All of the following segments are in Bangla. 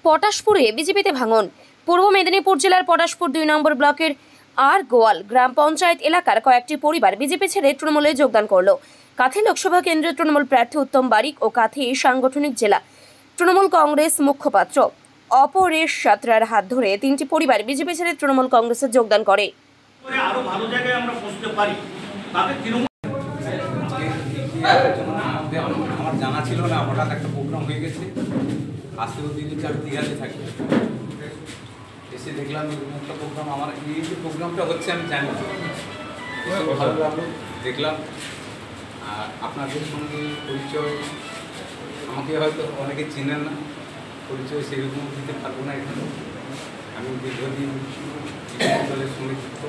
পটাশপুরে বিজেপিতে ভাঙন। পূর্ব মেদিনীপুর জেলার পটাশপুর 2 নম্বর ব্লকের আর গোয়াল গ্রাম পঞ্চায়েত এলাকার কয়েকটি পরিবার বিজেপি ছেড়ে তৃণমূলে যোগদান করলো। কাথি লোকসভা কেন্দ্রের তৃণমূল প্রার্থী উত্তম বারিক ও কাথি সাংগঠনিক জেলা তৃণমূল কংগ্রেস মুখপাত্র অপরেশ সাঁতরার হাত ধরে 3টি পরিবার বিজেপি ছেড়ে তৃণমূল কংগ্রেসে যোগদান করে। আমার জানা ছিল না, হঠাৎ একটা প্রোগ্রাম হয়ে গেছে। আজকেও দিনে 4 দিঘাতে থাকি, এসে দেখলাম এরকম একটা প্রোগ্রাম। আমার এই যে প্রোগ্রামটা হচ্ছে আমি জানি, ভালো লাগলো দেখলাম। আর আপনাদের সঙ্গে পরিচয়, আমাকে হয়তো অনেকে চেনেন না, পরিচয় সেরকম দিতে পারবো না এখানে। আমি দীর্ঘদিন দলের সঙ্গে যুক্ত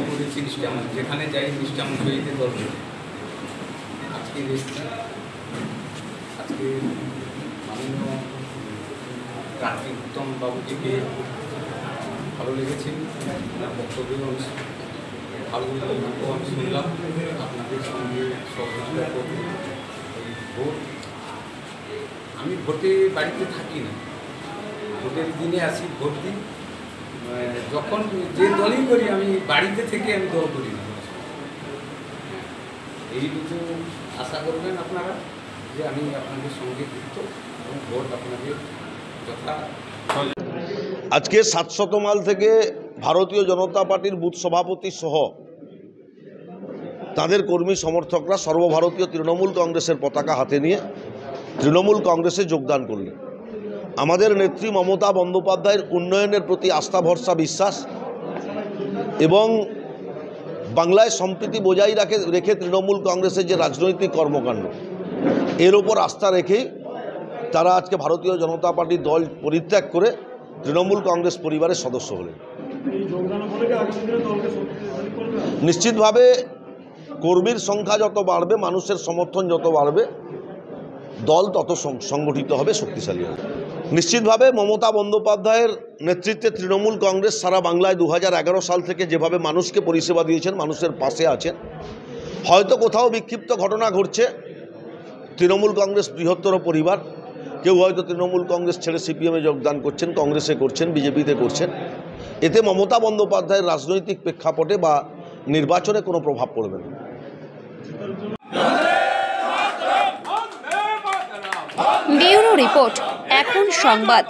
করেছি নিষ্ঠামন, যেখানে যাই নিষ্ঠামন শহীদের দল। আজকে মাননীয় প্রার্থী উত্তম বাবুকে পেয়ে ভালো লেগেছে। আপনার বক্তব্য ভালো আমি শুনলাম। আপনাদের সঙ্গে সহযোগিতা করব। এই ভোট, আমি ভোটে বাড়িতে থাকি না, ভোটের দিনে আসি, ভোট দিই। যখন যে দলই করি আমি বাড়িতে থেকে আমি দল করি না। এইটুকু আশা করবেন আপনারা যে আমি আপনাদের সঙ্গে যুক্ত এবং ভোট আপনাদের যথা। আজকে 700 মাইল থেকে ভারতীয় জনতা পার্টির বুথ সভাপতি সহ তাদের কর্মী সমর্থকরা সর্বভারতীয় তৃণমূল কংগ্রেসের পতাকা হাতে নিয়ে তৃণমূল কংগ্রেসে যোগদান করলেন। আমাদের নেত্রী মমতা বন্দ্যোপাধ্যায়ের উন্নয়নের প্রতি আস্থা ভরসা বিশ্বাস এবং বাংলায় সম্প্রীতি বজায় রেখে তৃণমূল কংগ্রেসের যে রাজনৈতিক কর্মকাণ্ড, এর ওপর আস্থা রেখেই তারা আজকে ভারতীয় জনতা পার্টির দল পরিত্যাগ করে তৃণমূল কংগ্রেস পরিবারের সদস্য হলেন। নিশ্চিতভাবে কর্মীর সংখ্যা যত বাড়বে, মানুষের সমর্থন যত বাড়বে, দল তত সংগঠিত হবে, শক্তিশালী হবে। নিশ্চিতভাবে মমতা বন্দ্যোপাধ্যায়ের নেতৃত্বে তৃণমূল কংগ্রেস সারা বাংলায় 2011 সাল থেকে যেভাবে মানুষকে পরিষেবা দিয়েছেন, মানুষের পাশে আছেন। হয়তো কোথাও বিক্ষিপ্ত ঘটনা ঘটছে, তৃণমূল কংগ্রেস বৃহত্তর পরিবার, কেউ হয়তো তৃণমূল কংগ্রেস ছেড়ে সিপিএমে যোগদান করছেন, কংগ্রেসে করছেন, বিজেপিতে করছেন। এতে মমতা বন্দ্যোপাধ্যায়ের রাজনৈতিক প্রেক্ষাপটে বা নির্বাচনে কোনো প্রভাব পড়বে না। ব্যুরো রিপোর্ট, এখন সংবাদ।